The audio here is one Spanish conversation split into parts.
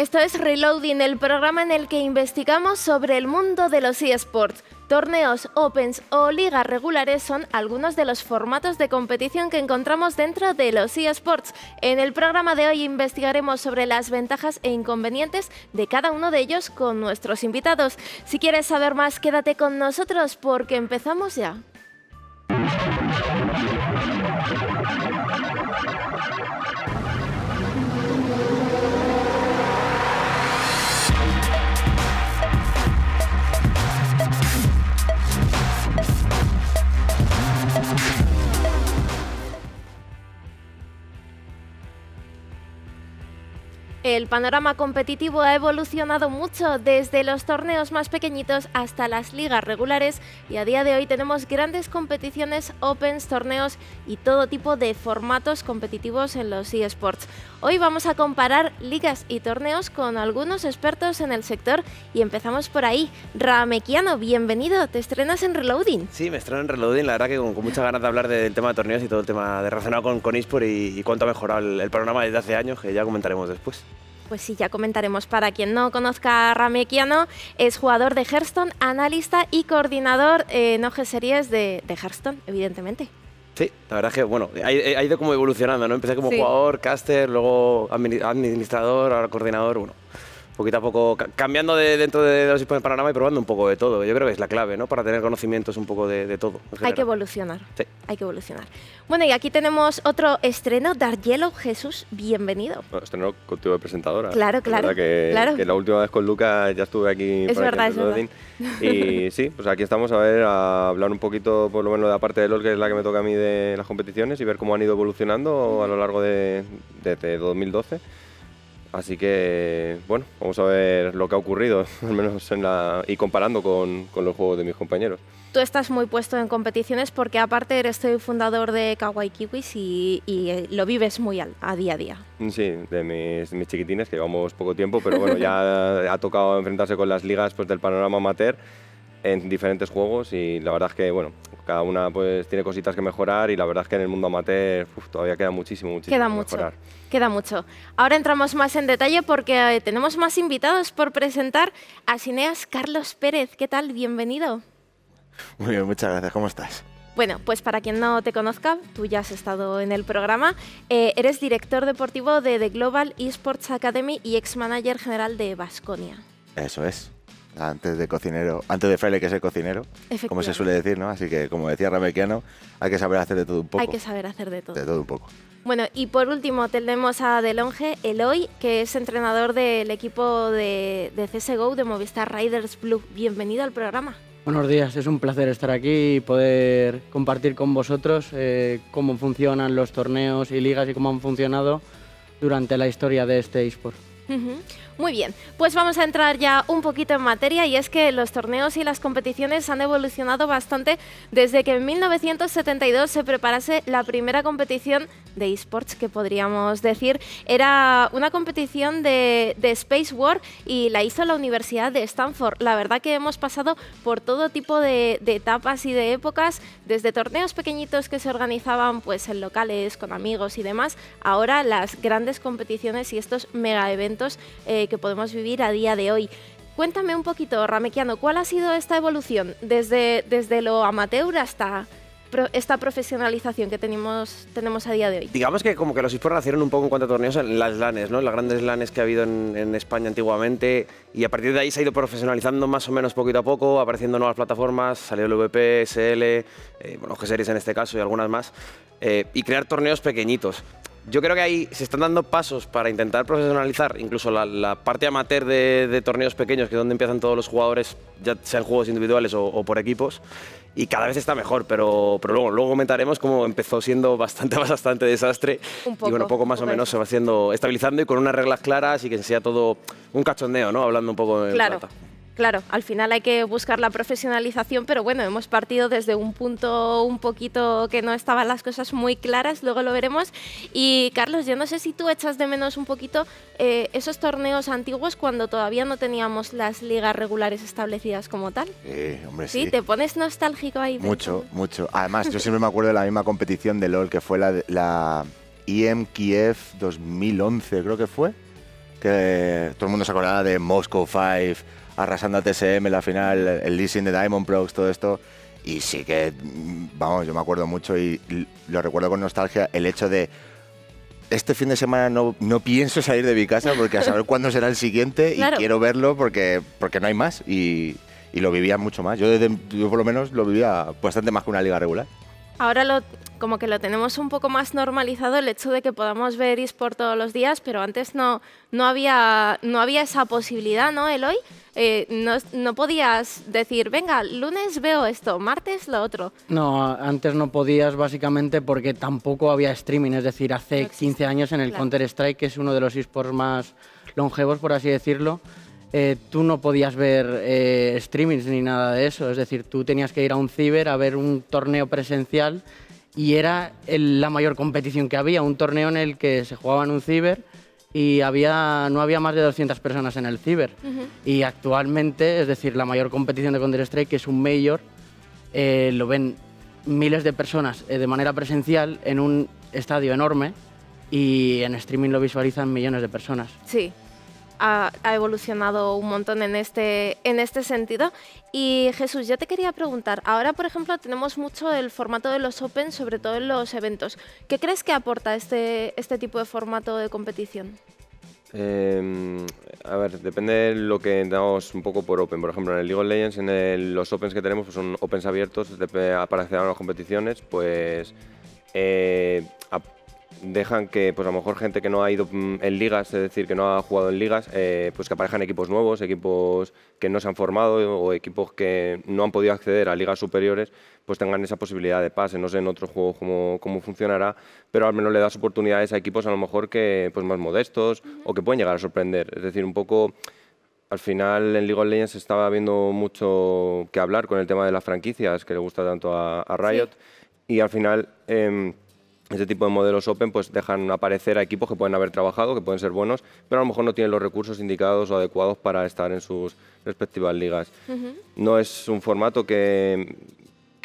Esto es Reloading, el programa en el que investigamos sobre el mundo de los eSports. Torneos, Opens o ligas regulares son algunos de los formatos de competición que encontramos dentro de los eSports. En el programa de hoy investigaremos sobre las ventajas e inconvenientes de cada uno de ellos con nuestros invitados. Si quieres saber más, quédate con nosotros porque empezamos ya. El panorama competitivo ha evolucionado mucho desde los torneos más pequeñitos hasta las ligas regulares y a día de hoy tenemos grandes competiciones, opens, torneos y todo tipo de formatos competitivos en los eSports. Hoy vamos a comparar ligas y torneos con algunos expertos en el sector y empezamos por ahí. Ramekiano, bienvenido, te estrenas en Reloading. Sí, me estreno en Reloading, la verdad que con muchas ganas de hablar del tema de torneos y todo el tema relacionado con eSport y cuánto ha mejorado el panorama desde hace años, que ya comentaremos después. Pues sí, ya comentaremos. Para quien no conozca a Ramekiano, es jugador de Hearthstone, analista y coordinador en OG Series de Hearthstone, evidentemente. Sí, la verdad es que bueno, ha ido como evolucionando, ¿no? Empecé como jugador, caster, luego administrador, ahora coordinador, bueno, poquito a poco cambiando dentro de los equipos de panorama y probando un poco de todo. Yo creo que es la clave, ¿no? Para tener conocimientos un poco de todo. Hay que evolucionar. Sí. Hay que evolucionar. Bueno, y aquí tenemos otro estreno, Dark Yellow. Jesús, bienvenido. Bueno, estreno contigo de presentadora. Claro, claro. Que la última vez con Lucas ya estuve aquí. Es verdad, es verdad. Y sí, pues aquí estamos a hablar un poquito, por lo menos de la parte de LoL, que es la que me toca a mí de las competiciones, y ver cómo han ido evolucionando a lo largo desde 2012. Así que, bueno, vamos a ver lo que ha ocurrido, al menos y comparando con los juegos de mis compañeros. Tú estás muy puesto en competiciones porque aparte eres fundador de Kawaii Kiwis y lo vives muy a día a día. Sí, de mis chiquitines, que llevamos poco tiempo, pero bueno, ya ha tocado enfrentarse con las ligas pues, del panorama amateur en diferentes juegos y la verdad es que, bueno, cada una pues tiene cositas que mejorar y la verdad es que en el mundo amateur todavía queda muchísimo que mejorar. Queda mucho. Ahora entramos más en detalle porque tenemos más invitados por presentar. A Cineas Carlos Pérez, ¿qué tal? Bienvenido. Muy bien, muchas gracias. ¿Cómo estás? Bueno, pues para quien no te conozca, tú ya has estado en el programa, eres director deportivo de The Global Esports Academy y ex-manager general de Baskonia. Eso es. Antes de fraile que ser cocinero, como se suele decir, ¿no? Así que, como decía Ramekiano, hay que saber hacer de todo un poco. Hay que saber hacer de todo. De todo un poco. Bueno, y por último tenemos a Delonge Eloy, que es entrenador del equipo de CSGO de Movistar Riders Blue. Bienvenido al programa. Buenos días, es un placer estar aquí y poder compartir con vosotros cómo funcionan los torneos y ligas y cómo han funcionado durante la historia de este eSport. Muy bien, pues vamos a entrar ya un poquito en materia y es que los torneos y las competiciones han evolucionado bastante desde que en 1972 se preparase la primera competición de eSports, que podríamos decir era una competición de Space War y la hizo la Universidad de Stanford. La verdad que hemos pasado por todo tipo de etapas y de épocas, desde torneos pequeñitos que se organizaban pues en locales con amigos y demás, ahora las grandes competiciones y estos mega eventos que podemos vivir a día de hoy. Cuéntame un poquito, Ramekiano, ¿cuál ha sido esta evolución desde lo amateur hasta esta profesionalización que tenemos a día de hoy? Digamos que como que los eSports nacieron un poco en cuanto a torneos en las LANes, ¿no? Las grandes LANes que ha habido en España antiguamente, y a partir de ahí se ha ido profesionalizando más o menos poquito a poco, apareciendo nuevas plataformas, salió el VP, SL, bueno, OG Series en este caso y algunas más, y crear torneos pequeñitos. Yo creo que ahí se están dando pasos para intentar profesionalizar incluso la parte amateur de torneos pequeños, que es donde empiezan todos los jugadores, ya sean juegos individuales o por equipos, y cada vez está mejor, pero luego comentaremos cómo empezó siendo bastante desastre y bueno, poco más o menos se va haciendo estabilizando y con unas reglas claras y que sea todo un cachondeo, ¿no? Hablando un poco de plata. Claro, al final hay que buscar la profesionalización, pero bueno, hemos partido desde un punto un poquito que no estaban las cosas muy claras, luego lo veremos. Y Carlos, yo no sé si tú echas de menos un poquito esos torneos antiguos cuando todavía no teníamos las ligas regulares establecidas como tal. Hombre, sí. ¿Sí? ¿Te pones nostálgico ahí? Mucho. Además, yo siempre me acuerdo de la misma competición de LoL que fue la IEM Kiev 2011, creo que fue. que todo el mundo se acordaba de Moscow 5, arrasando a TSM en la final, el leasing de Diamond Prox, todo esto. Y sí que, vamos, yo me acuerdo mucho y lo recuerdo con nostalgia, el hecho de este fin de semana no pienso salir de mi casa porque a saber cuándo será el siguiente y quiero verlo porque no hay más y lo vivía mucho más. Yo por lo menos lo vivía bastante más que una liga regular. Ahora como que lo tenemos un poco más normalizado el hecho de que podamos ver eSport todos los días, pero antes no había esa posibilidad, ¿no, Eloy? No podías decir, venga, lunes veo esto, martes lo otro. No, antes no podías básicamente porque tampoco había streaming, es decir, hace 15 años en el Counter-Strike, que es uno de los eSports más longevos, por así decirlo, tú no podías ver streamings ni nada de eso, es decir, tú tenías que ir a un ciber a ver un torneo presencial y era la mayor competición que había, un torneo en el que se jugaba en un ciber y no había más de 200 personas en el ciber. Y actualmente, es decir, la mayor competición de Counter-Strike, que es un Major, lo ven miles de personas de manera presencial en un estadio enorme y en streaming lo visualizan millones de personas. Sí. Ha evolucionado un montón en este sentido. Y Jesús, yo te quería preguntar, ahora por ejemplo tenemos mucho el formato de los Open, sobre todo en los eventos. ¿Qué crees que aporta este tipo de formato de competición? A ver, depende de lo que entendamos un poco por Open. Por ejemplo, en el League of Legends, los Opens que tenemos pues son Opens abiertos para acceder a las competiciones, pues dejan que pues a lo mejor gente que no ha ido en ligas, es decir, que no ha jugado en ligas, pues que aparezcan equipos nuevos, equipos que no se han formado o equipos que no han podido acceder a ligas superiores, pues tengan esa posibilidad de pase. No sé en otros juegos cómo funcionará, pero al menos le das oportunidades a equipos a lo mejor que pues más modestos o que pueden llegar a sorprender. Es decir, un poco al final en League of Legends estaba viendo mucho que hablar con el tema de las franquicias que le gusta tanto a Riot, y al final este tipo de modelos Open pues dejan aparecer a equipos que pueden haber trabajado, que pueden ser buenos, pero a lo mejor no tienen los recursos indicados o adecuados para estar en sus respectivas ligas. No es un formato que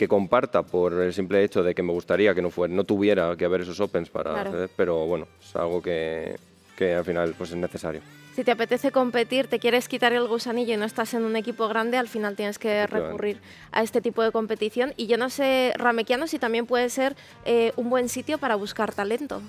comparta por el simple hecho de que me gustaría que no tuviera que haber esos Opens para acceder, pero bueno, es algo que al final pues es necesario. Si te apetece competir, te quieres quitar el gusanillo y no estás en un equipo grande, al final tienes que recurrir a este tipo de competición. Y yo no sé, Ramequiano, si también puede ser un buen sitio para buscar talento.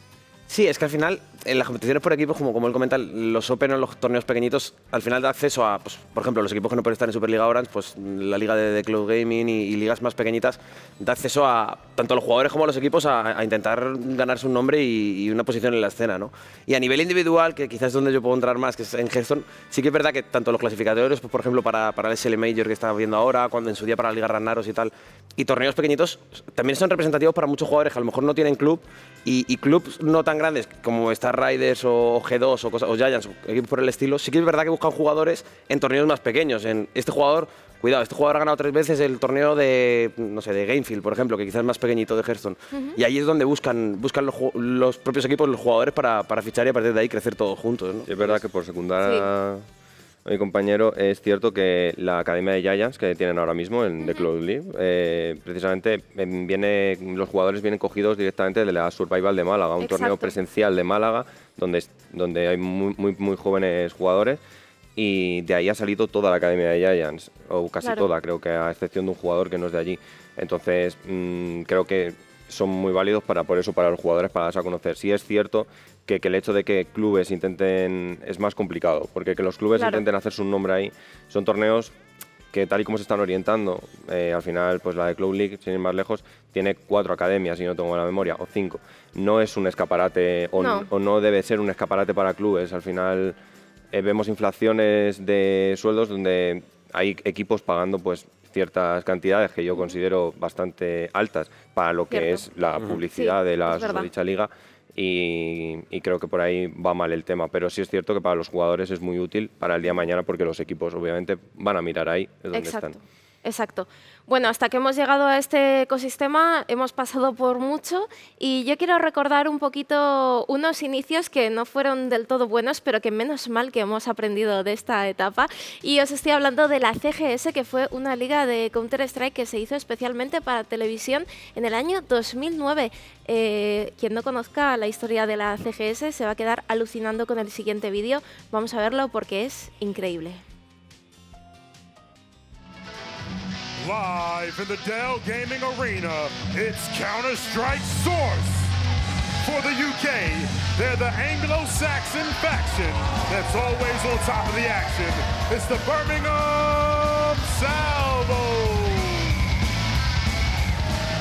Sí, es que al final, en las competiciones por equipos, como él comenta, los Open o los torneos pequeñitos, al final da acceso a, pues, por ejemplo, los equipos que no pueden estar en Superliga Orange, pues la liga de Cloud Gaming y ligas más pequeñitas, da acceso a tanto a los jugadores como a los equipos a intentar ganarse un nombre y una posición en la escena, ¿no? Y a nivel individual, que quizás es donde yo puedo entrar más, que es en Hearthstone, sí que es verdad que tanto los clasificatorios, pues, por ejemplo, para el SL Major que está viendo ahora, cuando en su día para la Liga Ragnaros y tal, y torneos pequeñitos, también son representativos para muchos jugadores que a lo mejor no tienen club y clubs no tan grandes como Star Riders o G2 o Giants, o equipos por el estilo, sí que es verdad que buscan jugadores en torneos más pequeños. Este jugador ha ganado 3 veces el torneo de, no sé, de Gamefield, por ejemplo, que quizás es más pequeñito de Hearthstone. Y ahí es donde buscan los propios equipos, los jugadores para fichar y a partir de ahí crecer todos juntos, ¿no? Sí, es verdad que por secundar a mi compañero, es cierto que la academia de Giants que tienen ahora mismo en The Cloud League, precisamente los jugadores vienen cogidos directamente de la Survival de Málaga, un torneo presencial de Málaga donde hay muy jóvenes jugadores, y de ahí ha salido toda la academia de Giants, o casi toda, creo que a excepción de un jugador que no es de allí. Entonces creo que son muy válidos para los jugadores para darse a conocer. Sí es cierto que el hecho de que clubes intenten es más complicado, porque que los clubes intenten hacerse un nombre ahí, son torneos que tal y como se están orientando, al final pues la de Cloud League, sin ir más lejos, tiene 4 academias, si no tengo la memoria, o 5. No es un escaparate, o no debe ser un escaparate para clubes. Al final vemos inflaciones de sueldos donde hay equipos pagando pues ciertas cantidades que yo considero bastante altas para lo que es la publicidad de la dicha liga, y creo que por ahí va mal el tema, pero sí es cierto que para los jugadores es muy útil para el día de mañana porque los equipos obviamente van a mirar ahí, es donde están. Exacto. Bueno, hasta que hemos llegado a este ecosistema hemos pasado por mucho y yo quiero recordar un poquito unos inicios que no fueron del todo buenos, pero que menos mal que hemos aprendido de esta etapa. Y os estoy hablando de la CGS, que fue una liga de Counter-Strike que se hizo especialmente para televisión en el año 2009. Quien no conozca la historia de la CGS se va a quedar alucinando con el siguiente vídeo. Vamos a verlo porque es increíble. Live in the Dell Gaming Arena, it's Counter-Strike Source. For the UK, they're the Anglo-Saxon faction that's always on top of the action. It's the Birmingham Salvos.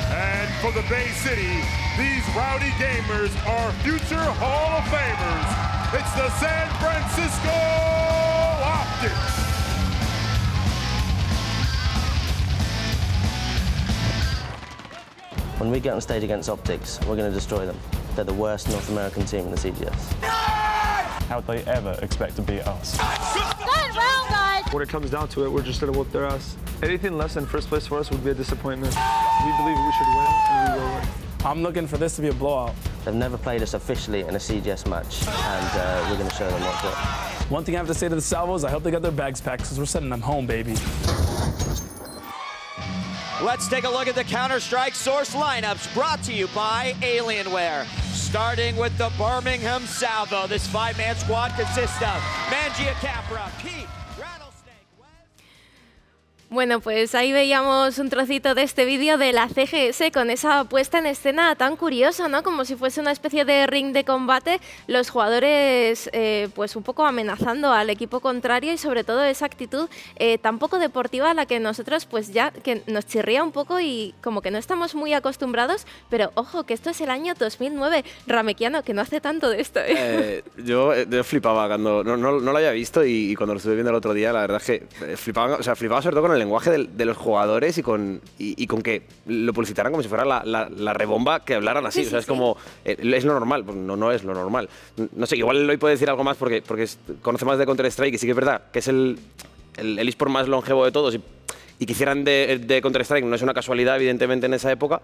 And for the Bay City, these rowdy gamers are future Hall of Famers. It's the San Francisco Optics. When we get on stage against Optics, we're going to destroy them. They're the worst North American team in the CGS. How would they ever expect to beat us? Good round, guys! When it comes down to it, we're just going to whoop their ass. Anything less than first place for us would be a disappointment. We believe we should win, and we will win. I'm looking for this to be a blowout. They've never played us officially in a CGS match, and we're going to show them what's what. One thing I have to say to the Salvos, I hope they got their bags packed, because we're sending them home, baby. Let's take a look at the Counter-Strike Source lineups brought to you by Alienware. Starting with the Birmingham Salvo, this 5-man squad consists of Mangia Capra, Pete, Rattlesnake, Wes. Bueno, pues ahí veíamos un trocito de este vídeo de la CGS con esa puesta en escena tan curiosa, ¿no? Como si fuese una especie de ring de combate, los jugadores pues un poco amenazando al equipo contrario y sobre todo esa actitud tan poco deportiva a la que nosotros pues ya que nos chirría un poco y como que no estamos muy acostumbrados, pero ojo que esto es el año 2009, Ramequiano, que no hace tanto de esto. Yo flipaba cuando no lo había visto y cuando lo estuve viendo el otro día, la verdad es que flipaba sobre todo con el lenguaje de los jugadores y con que lo publicitaran como si fuera la rebomba, que hablaran así. Sí, o sea, es como, es lo normal, pues no es lo normal. No sé, igual Eloy puede decir algo más porque conoce más de Counter-Strike y sí que es verdad que es el eSport más longevo de todos y que hicieran de Counter-Strike, no es una casualidad evidentemente en esa época,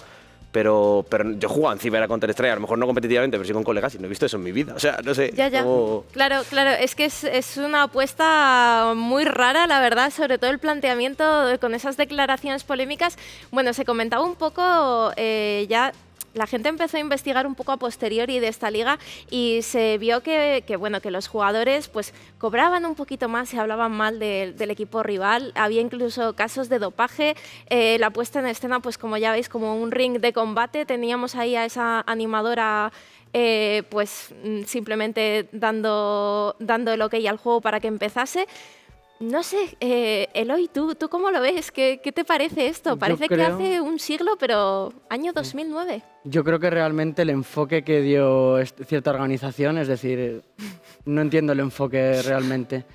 pero yo jugaba en Ciber a Counter-Strike, a lo mejor no competitivamente, pero sí con colegas y no he visto eso en mi vida. O sea, no sé. Ya. Claro, es que es una apuesta muy rara, la verdad, sobre todo el planteamiento con esas declaraciones polémicas. Bueno, se comentaba un poco ya. La gente empezó a investigar un poco a posteriori de esta liga y se vio que los jugadores pues cobraban un poquito más y hablaban mal del equipo rival. Había incluso casos de dopaje. La puesta en escena, pues como ya veis, como un ring de combate. Teníamos ahí a esa animadora pues simplemente dando el ok al juego para que empezase. No sé, Eloy, ¿tú cómo lo ves? ¿Qué te parece esto? Parece que hace un siglo, pero año 2009. Yo creo que realmente el enfoque que dio cierta organización, es decir, no entiendo el enfoque realmente.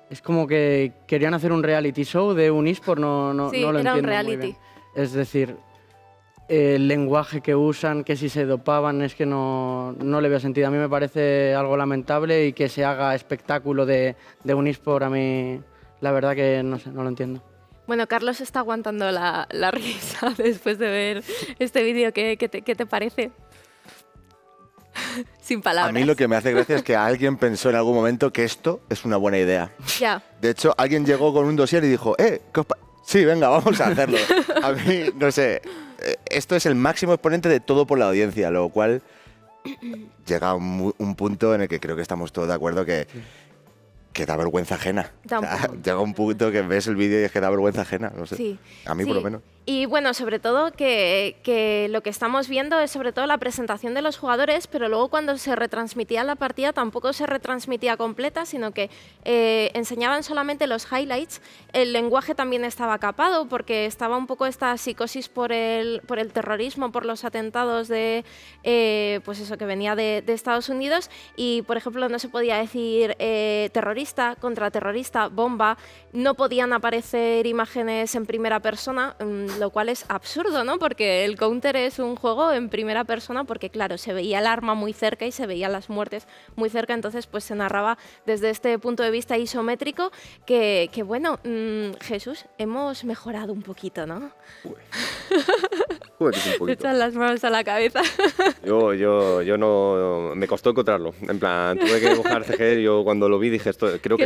Es como que querían hacer un reality show de un eSport, no lo entiendo era un reality. Muy bien. Es decir, el lenguaje que usan, que si se dopaban, es que no le veo sentido. A mí me parece algo lamentable y que se haga espectáculo de un eSport a mí... La verdad que no sé, no lo entiendo. Bueno, Carlos está aguantando la risa después de ver este vídeo. ¿Qué te parece? Sin palabras. A mí lo que me hace gracia es que alguien pensó en algún momento que esto es una buena idea. Ya. De hecho, alguien llegó con un dossier y dijo, sí, venga, vamos a hacerlo. A mí, no sé, esto es el máximo exponente de todo por la audiencia, lo cual llega a un punto en el que creo que estamos todos de acuerdo que da vergüenza ajena. O sea, llega un punto que ves el vídeo y es que da vergüenza ajena, no sé. Sí, a mí por lo menos. Y bueno, sobre todo que lo que estamos viendo es sobre todo la presentación de los jugadores, pero luego cuando se retransmitía la partida tampoco se retransmitía completa, sino que enseñaban solamente los highlights. El lenguaje también estaba capado porque estaba un poco esta psicosis por el terrorismo, por los atentados pues eso, que venía de Estados Unidos y, por ejemplo, no se podía decir terrorista, contraterrorista, bomba, no podían aparecer imágenes en primera persona. lo cual es absurdo, ¿no? Porque el Counter es un juego en primera persona porque, claro, se veía el arma muy cerca y se veían las muertes muy cerca, entonces pues se narraba desde este punto de vista isométrico que bueno, Jesús, hemos mejorado un poquito, ¿no? Te echan las manos a la cabeza. Yo no... Me costó encontrarlo. En plan, tuve que dibujar CG. Yo cuando lo vi dije, creo que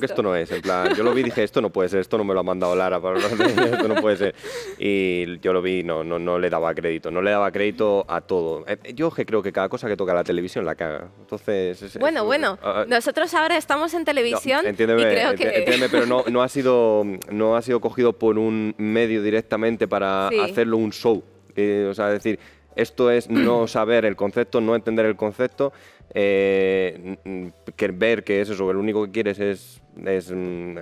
esto no es. En plan, yo lo vi y dije, esto no puede ser, esto no me lo ha mandado Lara para hablar de ello, esto no puede ser. Y yo lo vi, no le daba crédito. No le daba crédito a todo. Yo creo que cada cosa que toca la televisión la caga. Entonces... Bueno, nosotros ahora estamos en televisión y creo que... Entiéndeme, pero no ha sido cogido por un medio directamente para hacerlo un show. O sea, es decir, esto es no saber el concepto, no entender el concepto, ver que es eso, lo único que quieres es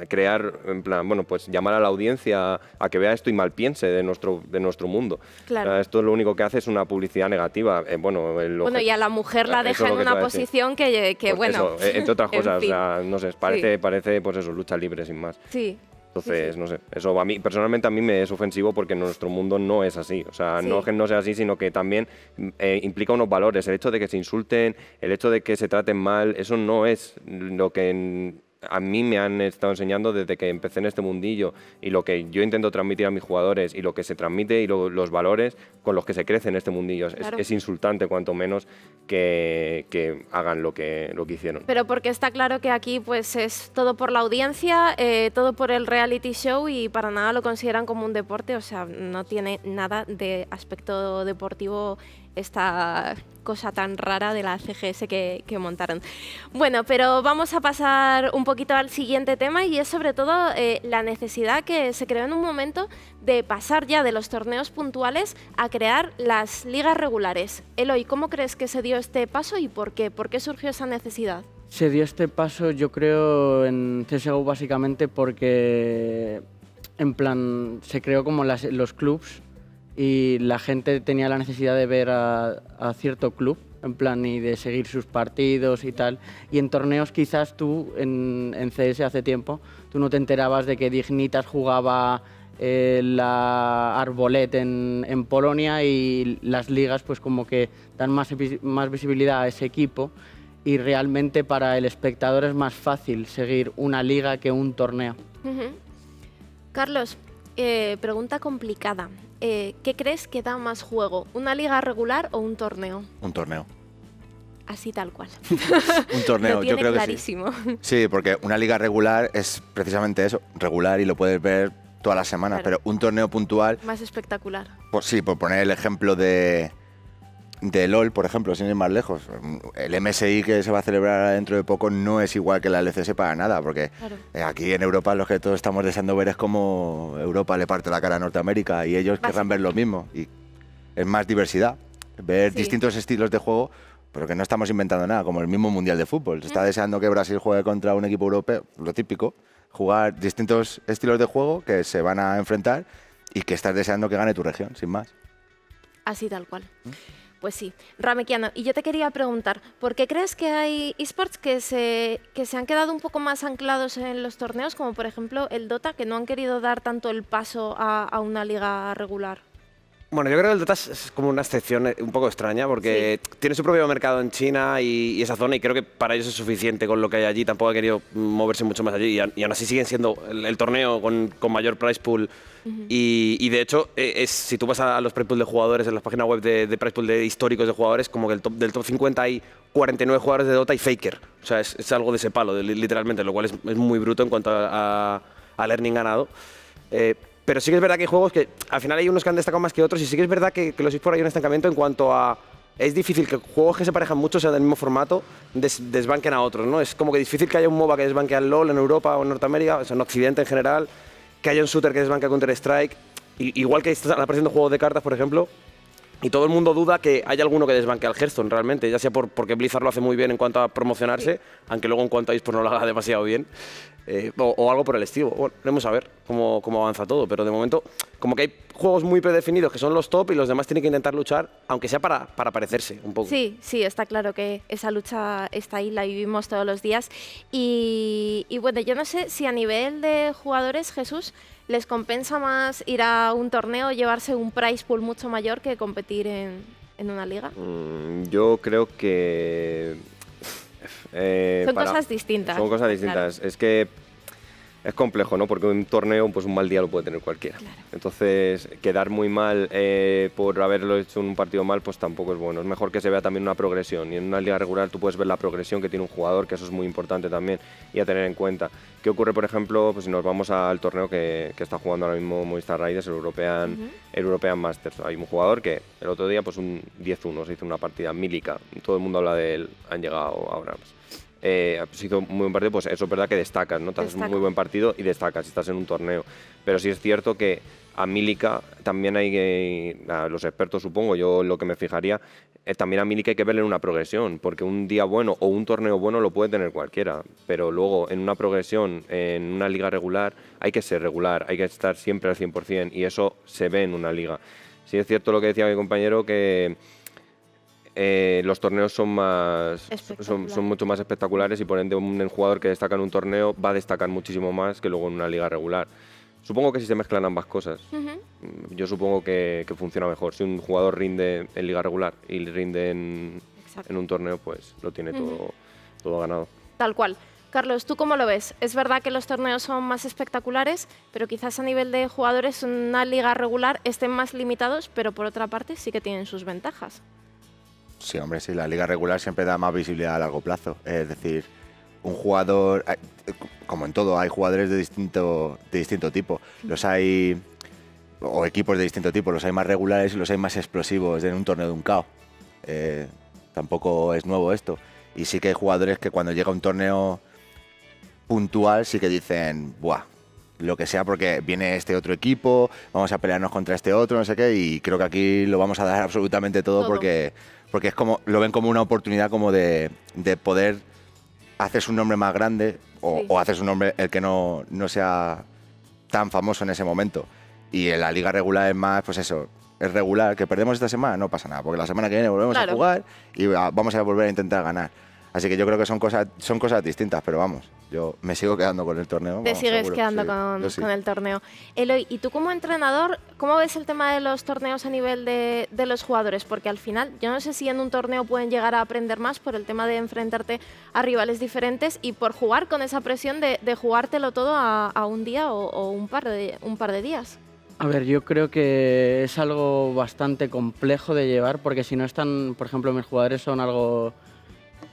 crear, en plan, bueno, pues llamar a la audiencia a que vea esto y malpiense de nuestro mundo. Claro. O sea, esto lo único que hace es una publicidad negativa. Y a la mujer la deja en una posición que pues bueno... Eso, entre otras cosas, fin. o sea, no sé, parece pues eso, lucha libre sin más. Sí. Entonces, no sé, eso a mí, personalmente a mí me es ofensivo porque nuestro mundo no es así. O sea, no que no sea así, sino que también implica unos valores. El hecho de que se insulten, el hecho de que se traten mal, eso no es lo que a mí me han estado enseñando desde que empecé en este mundillo, y lo que yo intento transmitir a mis jugadores y lo que se transmite y los valores con los que se crece en este mundillo. Claro. Es insultante, cuanto menos, que hagan lo que hicieron. Pero porque está claro que aquí pues es todo por la audiencia, todo por el reality show, y para nada lo consideran como un deporte. O sea, no tiene nada de aspecto deportivo esta cosa tan rara de la CGS que montaron. Bueno, pero vamos a pasar un poquito al siguiente tema, y es sobre todo la necesidad que se creó en un momento de pasar ya de los torneos puntuales a crear las ligas regulares. Eloy, ¿cómo crees que se dio este paso y por qué? ¿Por qué surgió esa necesidad? Se dio este paso, yo creo, en CSGO básicamente porque, en plan, se creó como los clubs, y la gente tenía la necesidad de ver a cierto club, en plan, y de seguir sus partidos y tal. Y en torneos quizás tú, en CS hace tiempo, tú no te enterabas de que Dignitas jugaba la Arbolet en Polonia, y las ligas pues como que dan más visibilidad a ese equipo, y realmente para el espectador es más fácil seguir una liga que un torneo. Carlos, pregunta complicada. ¿Qué crees que da más juego? ¿Una liga regular o un torneo? Un torneo. Así tal cual. Un torneo, yo creo clarísimo. Que sí. Sí, porque una liga regular es precisamente eso, regular, y lo puedes ver todas las semanas, claro. Pero un torneo puntual... Más espectacular. Pues sí, por poner el ejemplo de LOL, por ejemplo, sin ir más lejos. El MSI que se va a celebrar dentro de poco no es igual que la LCS para nada, porque claro. Aquí en Europa lo que todos estamos deseando ver es cómo Europa le parte la cara a Norteamérica, y ellos querrán ver lo mismo. Y es más diversidad, ver distintos estilos de juego, pero que no estamos inventando nada, como el mismo Mundial de Fútbol. Se está deseando que Brasil juegue contra un equipo europeo, lo típico, jugar distintos estilos de juego que se van a enfrentar y que estás deseando que gane tu región, sin más. Así tal cual. Pues sí, Ramequiano, y yo te quería preguntar, ¿por qué crees que hay esports que se han quedado un poco más anclados en los torneos, como por ejemplo el Dota, que no han querido dar tanto el paso a una liga regular? Bueno, yo creo que el Dota es como una excepción un poco extraña, porque tiene su propio mercado en China y esa zona, y creo que para ellos es suficiente con lo que hay allí. Tampoco ha querido moverse mucho más allí, y aún así siguen siendo el torneo con mayor prize pool. Y de hecho, si tú vas a los prize pool de jugadores en las páginas web de prize pool de históricos de jugadores, como que del top 50 hay 49 jugadores de Dota y Faker. O sea, es algo de ese palo, literalmente, lo cual es muy bruto en cuanto al earning ganado. Pero sí que es verdad que hay juegos que al final hay unos que han destacado más que otros, y sí que es verdad que los eSports hay un estancamiento en cuanto a... Es difícil que juegos que se parejan mucho, sean del mismo formato, desbanquen a otros, ¿no? Es como que difícil que haya un MOBA que desbanque al LoL en Europa o en Norteamérica, o sea, en Occidente en general, que haya un shooter que desbanque a Counter-Strike, igual que están apareciendo juegos de cartas, por ejemplo, y todo el mundo duda que haya alguno que desbanque al Hearthstone realmente, ya sea porque Blizzard lo hace muy bien en cuanto a promocionarse, aunque luego en cuanto a eSports no lo haga demasiado bien. o algo por el estilo. Bueno, vamos a ver cómo avanza todo, pero de momento como que hay juegos muy predefinidos que son los top y los demás tienen que intentar luchar, aunque sea para parecerse un poco. Sí, está claro que esa lucha está ahí, la vivimos todos los días. Y bueno, yo no sé si a nivel de jugadores, Jesús, les compensa más ir a un torneo, llevarse un prize pool mucho mayor que competir en una liga. Yo creo que son cosas distintas. Son cosas distintas. Claro. Es que es complejo, ¿no? Porque un torneo, pues un mal día lo puede tener cualquiera. Claro. Entonces, quedar muy mal por haberlo hecho en un partido mal, pues tampoco es bueno. Es mejor que se vea también una progresión. Y en una liga regular tú puedes ver la progresión que tiene un jugador, que eso es muy importante también y a tener en cuenta. ¿Qué ocurre, por ejemplo, pues si nos vamos al torneo que está jugando ahora mismo Movistar Riders, el European Masters? Hay un jugador que el otro día, pues un 10-1, se hizo una partida mílica. Todo el mundo habla de él, han llegado ahora. Se hizo muy buen partido, pues eso es verdad que destacas, ¿no? Te haces un muy buen partido y destacas si estás en un torneo. Pero sí es cierto que a Milica también hay que, a los expertos supongo, yo lo que me fijaría, también a Milica hay que verle una progresión, porque un día bueno o un torneo bueno lo puede tener cualquiera, pero luego en una progresión, en una liga regular, hay que ser regular, hay que estar siempre al 100% y eso se ve en una liga. Sí es cierto lo que decía mi compañero, que los torneos son mucho más espectaculares y por ende un jugador que destaca en un torneo va a destacar muchísimo más que luego en una liga regular. Supongo que si se mezclan ambas cosas, yo supongo que funciona mejor. Si un jugador rinde en liga regular y rinde en un torneo, pues lo tiene todo ganado. Tal cual. Carlos, ¿tú cómo lo ves? Es verdad que los torneos son más espectaculares, pero quizás a nivel de jugadores en una liga regular estén más limitados, pero por otra parte sí que tienen sus ventajas. Sí, hombre, sí, la liga regular siempre da más visibilidad a largo plazo. Es decir, un jugador, como en todo, hay jugadores de distinto tipo. Los hay, o equipos de distinto tipo, los hay más regulares y los hay más explosivos en un torneo de un KO. Tampoco es nuevo esto. Y sí que hay jugadores que cuando llega un torneo puntual sí que dicen, buah, lo que sea porque viene este otro equipo, vamos a pelearnos contra este otro, no sé qué, y creo que aquí lo vamos a dar absolutamente todo. Porque es como, lo ven como una oportunidad como de poder hacerse un nombre más grande o hacerse un nombre el que no sea tan famoso en ese momento. Y en la liga regular es más, pues eso, es regular, que perdemos esta semana, no pasa nada, porque la semana que viene volvemos a jugar y vamos a volver a intentar ganar. Así que yo creo que son cosas distintas, pero vamos, yo me sigo quedando con el torneo. Te sigues quedando con el torneo. Eloy, ¿y tú como entrenador, cómo ves el tema de los torneos a nivel de los jugadores? Porque al final, yo no sé si en un torneo pueden llegar a aprender más por el tema de enfrentarte a rivales diferentes y por jugar con esa presión de jugártelo todo a un día o un par de días. A ver, yo creo que es algo bastante complejo de llevar, porque si no están, por ejemplo, mis jugadores son algo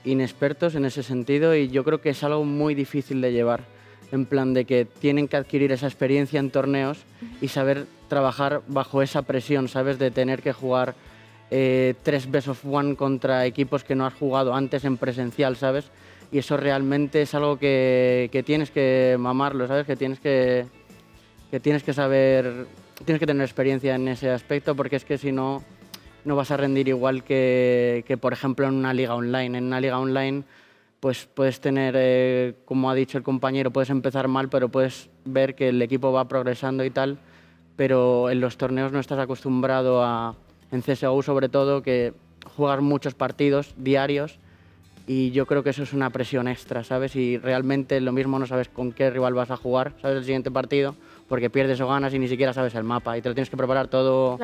inexpertos en ese sentido y yo creo que es algo muy difícil de llevar, en plan de que tienen que adquirir esa experiencia en torneos y saber trabajar bajo esa presión, ¿sabes? De tener que jugar 3 best of one contra equipos que no has jugado antes en presencial, ¿sabes? Y eso realmente es algo que tienes que mamarlo, ¿sabes? Que tienes que saber, tienes que tener experiencia en ese aspecto, porque es que si no, no vas a rendir igual que por ejemplo, en una liga online. En una liga online, pues puedes tener, como ha dicho el compañero, puedes empezar mal, pero puedes ver que el equipo va progresando y tal, pero en los torneos no estás acostumbrado a, en CSGO sobre todo, que juegas muchos partidos diarios y yo creo que eso es una presión extra, ¿sabes? Y realmente lo mismo no sabes con qué rival vas a jugar, ¿sabes? El siguiente partido, porque pierdes o ganas y ni siquiera sabes el mapa y te lo tienes que preparar todo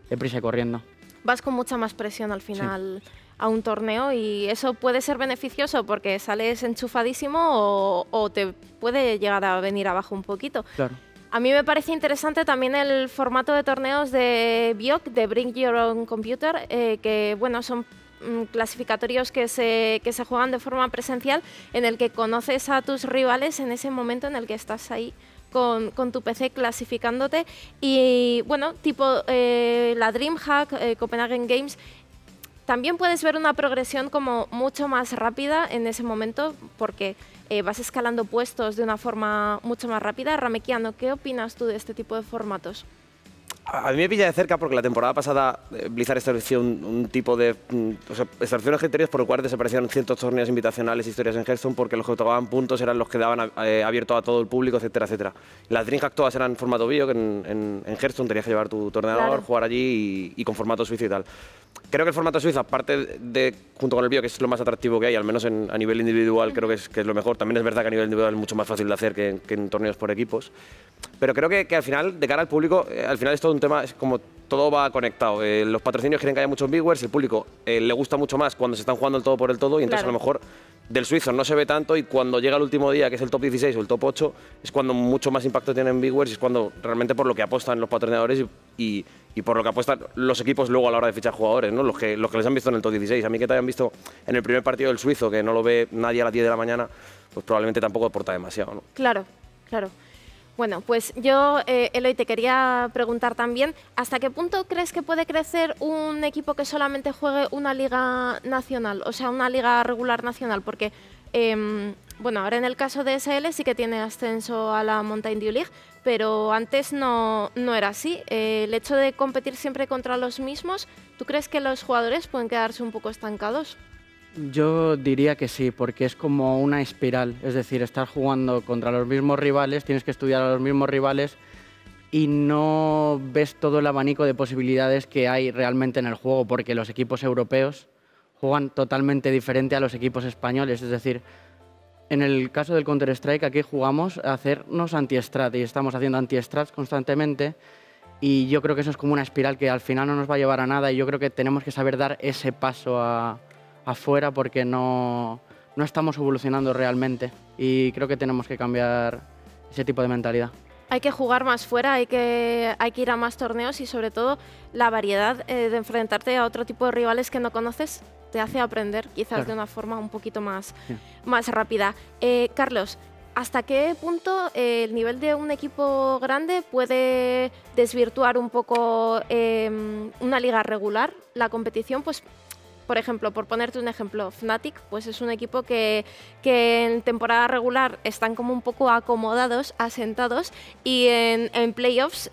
deprisa y corriendo. Vas con mucha más presión al final a un torneo y eso puede ser beneficioso porque sales enchufadísimo o te puede llegar a venir abajo un poquito. Claro. A mí me parece interesante también el formato de torneos de BIOC, de Bring Your Own Computer, que bueno, son clasificatorios que se juegan de forma presencial, en el que conoces a tus rivales en ese momento en el que estás ahí con tu PC clasificándote y bueno, tipo la DreamHack, Copenhagen Games, también puedes ver una progresión como mucho más rápida en ese momento porque vas escalando puestos de una forma mucho más rápida. Ramequiano, ¿qué opinas tú de este tipo de formatos? A mí me pilla de cerca porque la temporada pasada Blizzard estableció un tipo de... o sea, estableció unos criterios por los cuales desaparecieron ciertos torneos invitacionales e historias en Hearthstone porque los que otorgaban puntos eran los que daban abierto a todo el público, etcétera, etcétera. Las DreamHack todas eran formato bio, que en Hearthstone tenías que llevar tu ordenador, claro, jugar allí y con formato suizo y tal. Creo que el formato suizo, aparte de, junto con el bio, que es lo más atractivo que hay, al menos a nivel individual, creo que es lo mejor. También es verdad que a nivel individual es mucho más fácil de hacer que en torneos por equipos. Pero creo que al final, de cara al público, al final es todo un tema, es como todo va conectado. Los patrocinios quieren que haya muchos viewers, el público le gusta mucho más cuando se están jugando el todo por el todo, y entonces claro, a lo mejor del suizo no se ve tanto, y cuando llega el último día, que es el top 16 o el top 8, es cuando mucho más impacto tienen viewers y es cuando realmente por lo que apostan los patrocinadores y por lo que apuestan los equipos luego a la hora de fichar jugadores, ¿no? Los que les han visto en el top 16. A mí que te hayan visto en el primer partido del suizo, que no lo ve nadie a las 10 de la mañana, pues probablemente tampoco aporta demasiado, ¿no? Claro, claro. Bueno, pues yo, Eloy, te quería preguntar también, ¿hasta qué punto crees que puede crecer un equipo que solamente juegue una liga nacional, o sea, una liga regular nacional? Porque, bueno, ahora en el caso de SL sí que tiene ascenso a la Mountain Dew League, pero antes no era así. El hecho de competir siempre contra los mismos, ¿tú crees que los jugadores pueden quedarse un poco estancados? Yo diría que sí, porque es como una espiral, es decir, estás jugando contra los mismos rivales, tienes que estudiar a los mismos rivales y no ves todo el abanico de posibilidades que hay realmente en el juego, porque los equipos europeos juegan totalmente diferente a los equipos españoles, es decir, en el caso del Counter-Strike aquí jugamos a hacernos anti-strat y estamos haciendo anti-strats constantemente, y yo creo que eso es como una espiral que al final no nos va a llevar a nada, y yo creo que tenemos que saber dar ese paso afuera porque no estamos evolucionando realmente, y creo que tenemos que cambiar ese tipo de mentalidad. Hay que jugar más fuera, hay que ir a más torneos, y sobre todo la variedad de enfrentarte a otro tipo de rivales que no conoces te hace aprender quizás claro, de una forma un poquito más rápida. Carlos, ¿hasta qué punto el nivel de un equipo grande puede desvirtuar un poco una liga regular, la competición? Pues, por ejemplo, por ponerte un ejemplo, Fnatic pues es un equipo que en temporada regular están como un poco acomodados, asentados, y en playoffs